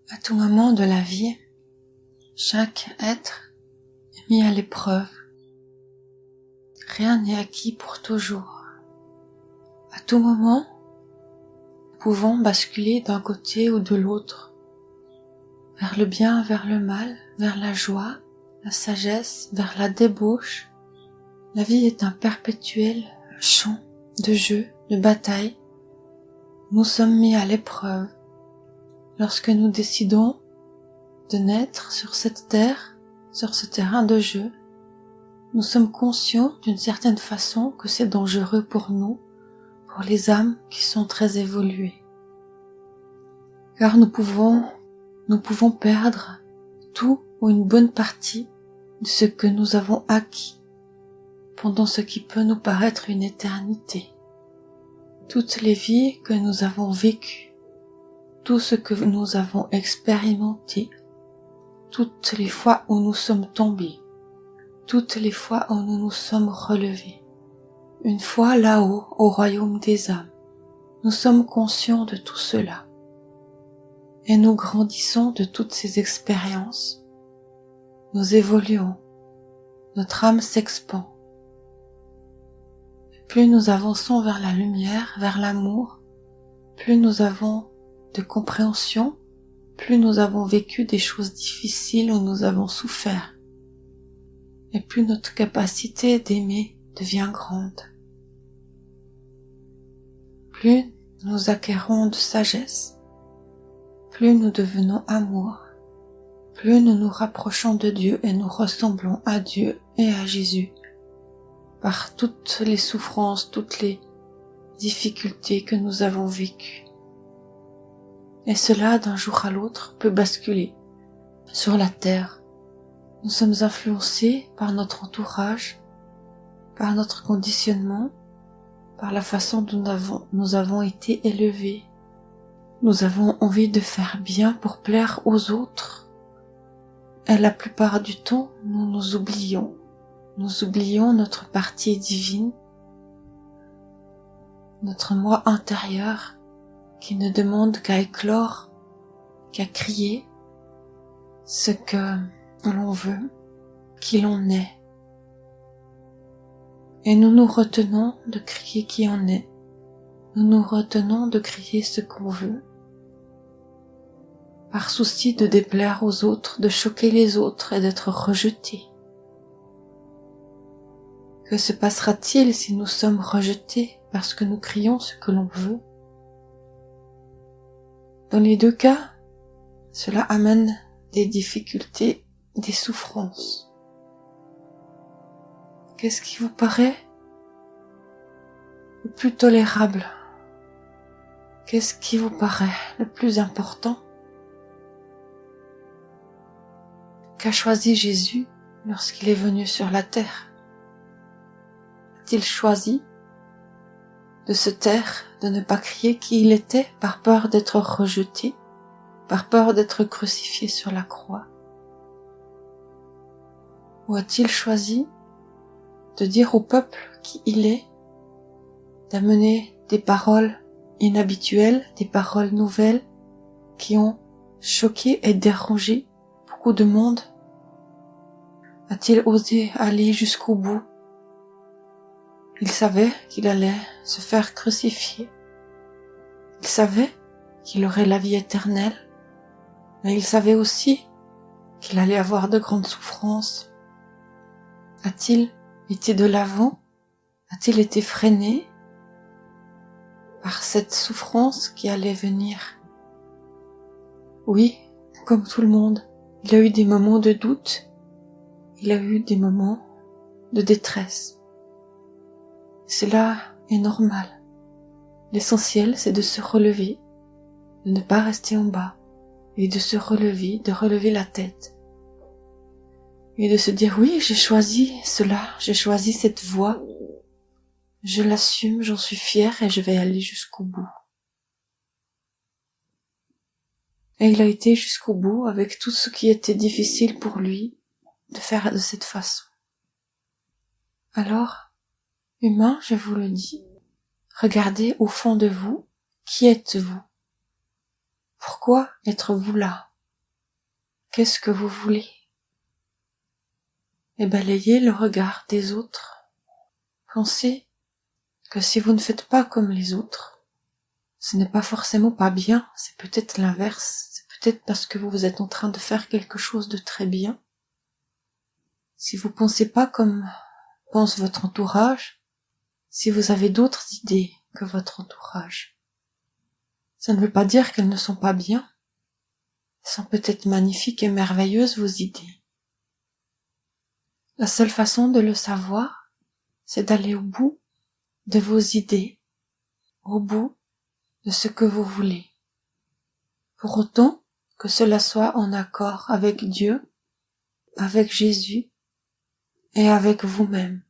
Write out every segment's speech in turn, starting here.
À tout moment de la vie, chaque être est mis à l'épreuve. Rien n'est acquis pour toujours. À tout moment, nous pouvons basculer d'un côté ou de l'autre, vers le bien, vers le mal, vers la joie, la sagesse, vers la débauche. La vie est un perpétuel champ de jeu, de bataille. Nous sommes mis à l'épreuve. Lorsque nous décidons de naître sur cette terre, sur ce terrain de jeu, nous sommes conscients d'une certaine façon que c'est dangereux pour nous, pour les âmes qui sont très évoluées. Car nous pouvons perdre tout ou une bonne partie de ce que nous avons acquis pendant ce qui peut nous paraître une éternité. Toutes les vies que nous avons vécues, tout ce que nous avons expérimenté, toutes les fois où nous sommes tombés, toutes les fois où nous nous sommes relevés. Une fois là-haut, au royaume des âmes, nous sommes conscients de tout cela. Et nous grandissons de toutes ces expériences. Nous évoluons. Notre âme s'expand. Plus nous avançons vers la lumière, vers l'amour, plus nous avons de compréhension, plus nous avons vécu des choses difficiles où nous avons souffert, et plus notre capacité d'aimer devient grande. Plus nous acquérons de sagesse, plus nous devenons amour, plus nous nous rapprochons de Dieu et nous ressemblons à Dieu et à Jésus, par toutes les souffrances, toutes les difficultés que nous avons vécues. Et cela, d'un jour à l'autre, peut basculer sur la terre. Nous sommes influencés par notre entourage, par notre conditionnement, par la façon dont nous avons été élevés. Nous avons envie de faire bien pour plaire aux autres. Et la plupart du temps, nous nous oublions. Nous oublions notre partie divine, notre moi intérieur, qui ne demande qu'à éclore, qu'à crier ce que l'on veut, qui l'on est. Et nous nous retenons de crier qui on est. Nous nous retenons de crier ce qu'on veut, par souci de déplaire aux autres, de choquer les autres et d'être rejetés. Que se passera-t-il si nous sommes rejetés parce que nous crions ce que l'on veut? Dans les deux cas, cela amène des difficultés, des souffrances. Qu'est-ce qui vous paraît le plus tolérable? Qu'est-ce qui vous paraît le plus important? Qu'a choisi Jésus lorsqu'il est venu sur la terre? A-t-il choisi de se taire, de ne pas crier qui il était par peur d'être rejeté, par peur d'être crucifié sur la croix? Ou a-t-il choisi de dire au peuple qui il est, d'amener des paroles inhabituelles, des paroles nouvelles qui ont choqué et dérangé beaucoup de monde? A-t-il osé aller jusqu'au bout? Il savait qu'il allait se faire crucifier. Il savait qu'il aurait la vie éternelle, mais il savait aussi qu'il allait avoir de grandes souffrances. A-t-il été de l'avant? A-t-il été freiné par cette souffrance qui allait venir? Oui, comme tout le monde, il a eu des moments de doute, il a eu des moments de détresse. Cela est normal. L'essentiel, c'est de se relever, de ne pas rester en bas, et de se relever, de relever la tête. Et de se dire, oui, j'ai choisi cela, j'ai choisi cette voie, je l'assume, j'en suis fière et je vais aller jusqu'au bout. Et il a été jusqu'au bout avec tout ce qui était difficile pour lui de faire de cette façon. Alors, humain, je vous le dis, regardez au fond de vous, qui êtes-vous? Pourquoi êtes-vous là? qu'est-ce que vous voulez? Et balayez le regard des autres. Pensez que si vous ne faites pas comme les autres, ce n'est pas forcément pas bien, c'est peut-être l'inverse, c'est peut-être parce que vous êtes en train de faire quelque chose de très bien. Si vous pensez pas comme pense votre entourage, si vous avez d'autres idées que votre entourage, ça ne veut pas dire qu'elles ne sont pas bien. Elles sont peut-être magnifiques et merveilleuses, vos idées. La seule façon de le savoir, c'est d'aller au bout de vos idées, au bout de ce que vous voulez. Pour autant que cela soit en accord avec Dieu, avec Jésus et avec vous-même.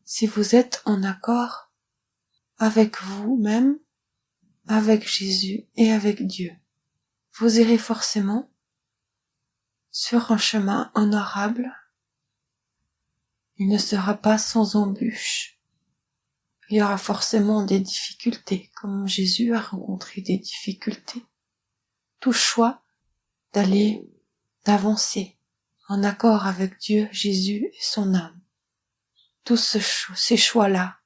Si vous êtes en accord avec vous-même, avec Jésus et avec Dieu, vous irez forcément sur un chemin honorable. Il ne sera pas sans embûches. Il y aura forcément des difficultés, comme Jésus a rencontré des difficultés. Tout choix d'avancer en accord avec Dieu, Jésus et son âme. Tous ces choix-là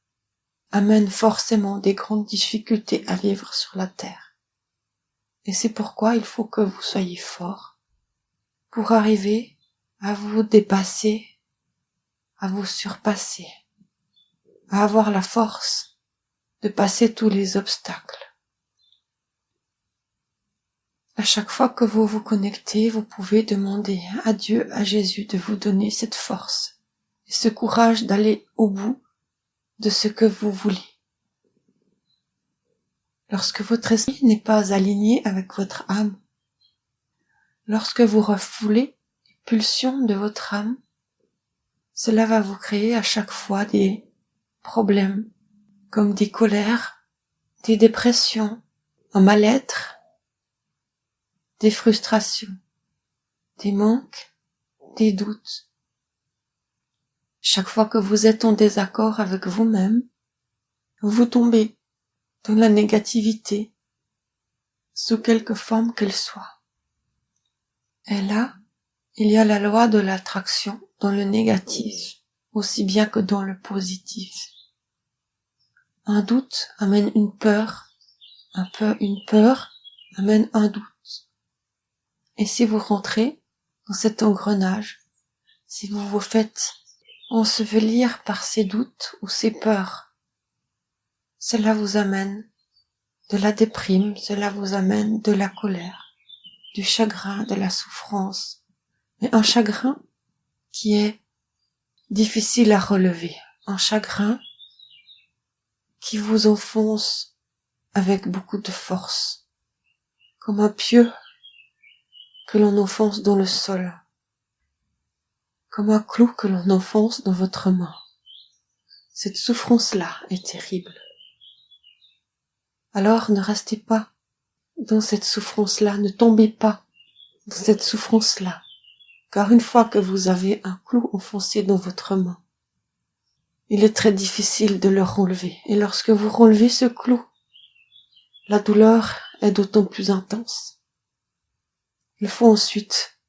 amènent forcément des grandes difficultés à vivre sur la terre. Et c'est pourquoi il faut que vous soyez forts pour arriver à vous dépasser, à vous surpasser, à avoir la force de passer tous les obstacles. À chaque fois que vous vous connectez, vous pouvez demander à Dieu, à Jésus de vous donner cette force et ce courage d'aller au bout de ce que vous voulez. Lorsque votre esprit n'est pas aligné avec votre âme, lorsque vous refoulez les pulsions de votre âme, cela va vous créer à chaque fois des problèmes, comme des colères, des dépressions, un mal-être, des frustrations, des manques, des doutes. Chaque fois que vous êtes en désaccord avec vous-même, vous tombez dans la négativité, sous quelque forme qu'elle soit. Et là, il y a la loi de l'attraction dans le négatif, aussi bien que dans le positif. Un doute amène une peur amène un doute. Et si vous rentrez dans cet engrenage, si vous vous faites ensevelir par ces doutes ou ces peurs, cela vous amène de la déprime, cela vous amène de la colère, du chagrin, de la souffrance, mais un chagrin qui est difficile à relever, un chagrin qui vous enfonce avec beaucoup de force, comme un pieu que l'on enfonce dans le sol, comme un clou que l'on enfonce dans votre main. Cette souffrance-là est terrible. Alors ne restez pas dans cette souffrance-là, ne tombez pas dans cette souffrance-là, car une fois que vous avez un clou enfoncé dans votre main, il est très difficile de le relever. Et lorsque vous relevez ce clou, la douleur est d'autant plus intense. Il faut ensuite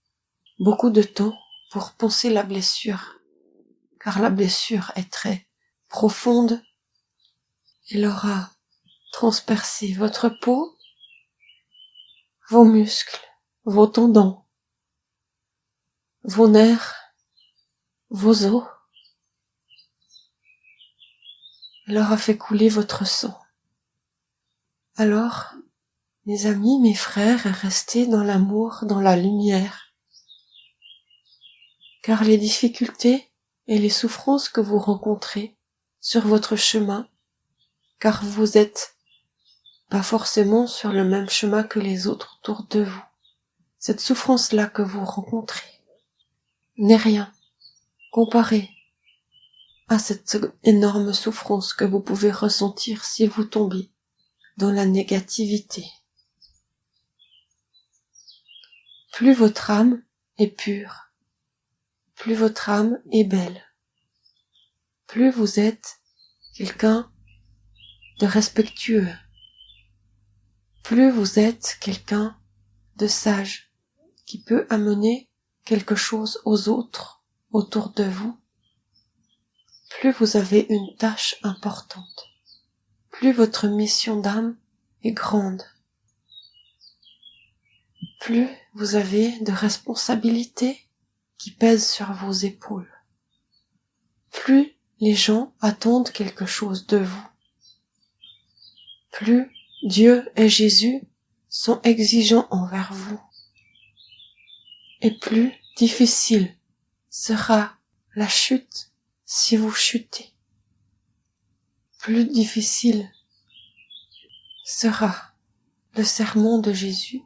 beaucoup de temps pour poncer la blessure, car la blessure est très profonde. Elle aura transpercé votre peau, vos muscles, vos tendons, vos nerfs, vos os. Elle aura fait couler votre sang. Alors, mes amis, mes frères, restez dans l'amour, dans la lumière, car les difficultés et les souffrances que vous rencontrez sur votre chemin, car vous êtes pas forcément sur le même chemin que les autres autour de vous, cette souffrance-là que vous rencontrez n'est rien comparé à cette énorme souffrance que vous pouvez ressentir si vous tombez dans la négativité. Plus votre âme est pure, plus votre âme est belle, plus vous êtes quelqu'un de respectueux, plus vous êtes quelqu'un de sage, qui peut amener quelque chose aux autres autour de vous, plus vous avez une tâche importante, plus votre mission d'âme est grande, plus vous avez de responsabilités qui pèsent sur vos épaules, plus les gens attendent quelque chose de vous, plus Dieu et Jésus sont exigeants envers vous, et plus difficile sera la chute si vous chutez. Plus difficile sera le sermon de Jésus,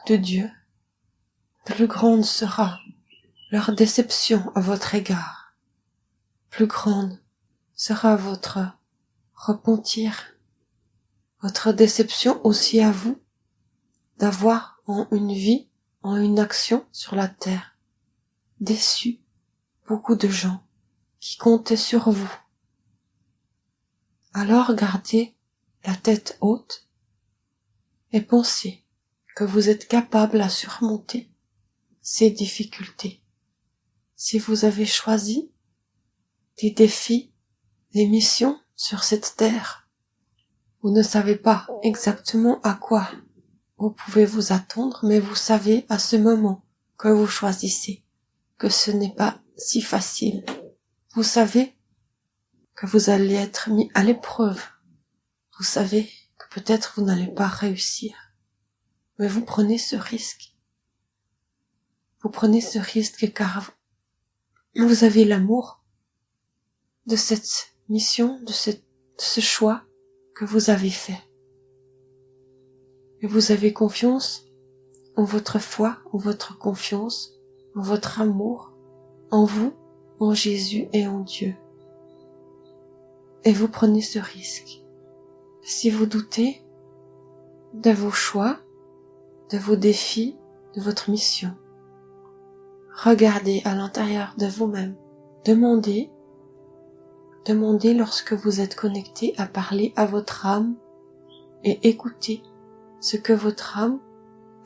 de Dieu, plus grande sera leur déception à votre égard, plus grande sera votre repentir, votre déception aussi à vous d'avoir en une vie, en une action sur la terre, déçu beaucoup de gens qui comptaient sur vous. Alors gardez la tête haute et pensez que vous êtes capable à surmonter ces difficultés. Si vous avez choisi des défis, des missions sur cette terre, vous ne savez pas exactement à quoi vous pouvez vous attendre, mais vous savez à ce moment que vous choisissez que ce n'est pas si facile. Vous savez que vous allez être mis à l'épreuve. Vous savez que peut-être vous n'allez pas réussir. Mais vous prenez ce risque. Vous prenez ce risque car vous avez l'amour de cette mission, de ce choix que vous avez fait. Et vous avez confiance en votre foi, en votre confiance, en votre amour, en vous, en Jésus et en Dieu. Et vous prenez ce risque. Si vous doutez de vos choix, de vos défis, de votre mission, regardez à l'intérieur de vous-même. Demandez lorsque vous êtes connecté à parler à votre âme et écoutez ce que votre âme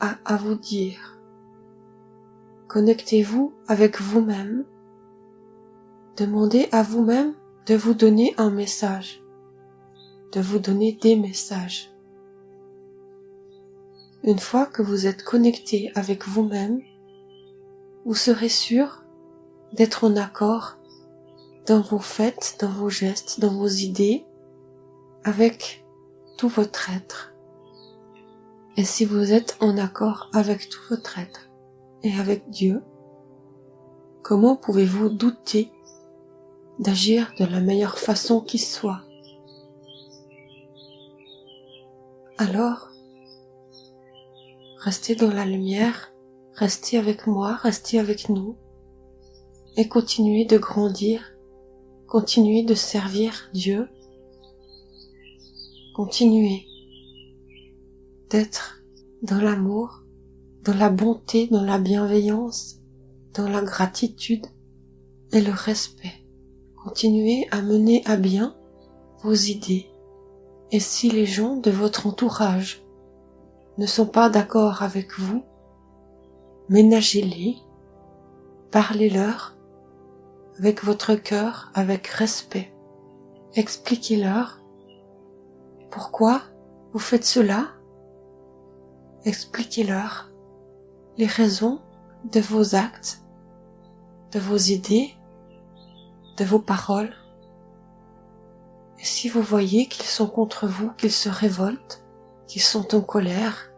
a à vous dire. Connectez-vous avec vous-même. Demandez à vous-même de vous donner un message, de vous donner des messages. Une fois que vous êtes connecté avec vous-même, vous serez sûr d'être en accord dans vos faits, dans vos gestes, dans vos idées, avec tout votre être. Et si vous êtes en accord avec tout votre être et avec Dieu, comment pouvez-vous douter d'agir de la meilleure façon qui soit? Alors, restez dans la lumière, restez avec moi, restez avec nous, et continuez de grandir, continuez de servir Dieu, continuez d'être dans l'amour, dans la bonté, dans la bienveillance, dans la gratitude et le respect. Continuez à mener à bien vos idées. Et si les gens de votre entourage ne sont pas d'accord avec vous, ménagez-les, parlez-leur avec votre cœur, avec respect. Expliquez-leur pourquoi vous faites cela. Expliquez-leur les raisons de vos actes, de vos idées, de vos paroles. Et si vous voyez qu'ils sont contre vous, qu'ils se révoltent, qu'ils sont en colère,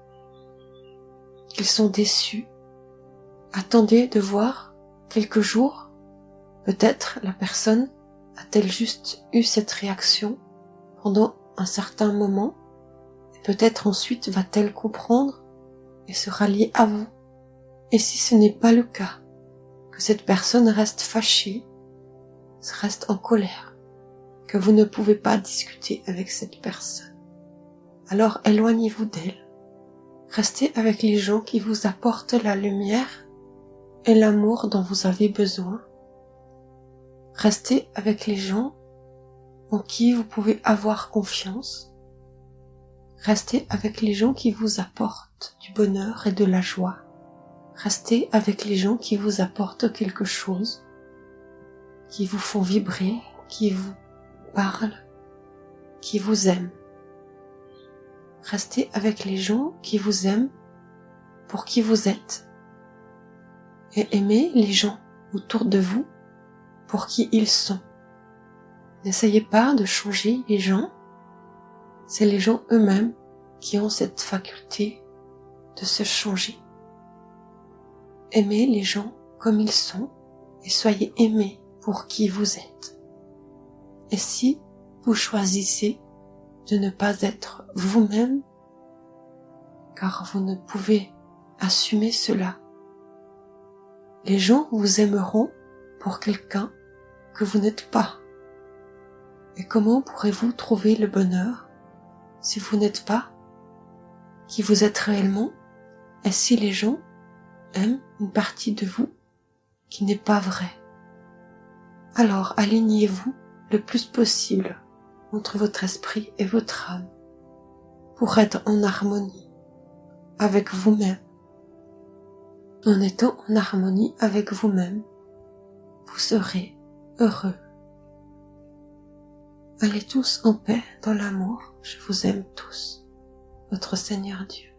qu'ils sont déçus, attendez de voir quelques jours. Peut-être la personne a-t-elle juste eu cette réaction pendant un certain moment, et peut-être ensuite va-t-elle comprendre et se rallier à vous. Et si ce n'est pas le cas, que cette personne reste fâchée, reste en colère, que vous ne pouvez pas discuter avec cette personne, alors éloignez-vous d'elle. Restez avec les gens qui vous apportent la lumière et l'amour dont vous avez besoin. Restez avec les gens en qui vous pouvez avoir confiance. Restez avec les gens qui vous apportent du bonheur et de la joie. Restez avec les gens qui vous apportent quelque chose, qui vous font vibrer, qui vous parlent, qui vous aiment. Restez avec les gens qui vous aiment pour qui vous êtes. Et aimez les gens autour de vous pour qui ils sont. N'essayez pas de changer les gens. C'est les gens eux-mêmes qui ont cette faculté de se changer. Aimez les gens comme ils sont et soyez aimés pour qui vous êtes. Et si vous choisissez de ne pas être vous-même, car vous ne pouvez assumer cela, les gens vous aimeront pour quelqu'un que vous n'êtes pas. Et comment pourrez-vous trouver le bonheur si vous n'êtes pas qui vous êtes réellement et si les gens aiment une partie de vous qui n'est pas vraie? Alors alignez-vous le plus possible entre votre esprit et votre âme pour être en harmonie avec vous-même. En étant en harmonie avec vous-même, vous serez heureux. Allez tous en paix dans l'amour, je vous aime tous, votre Seigneur Dieu.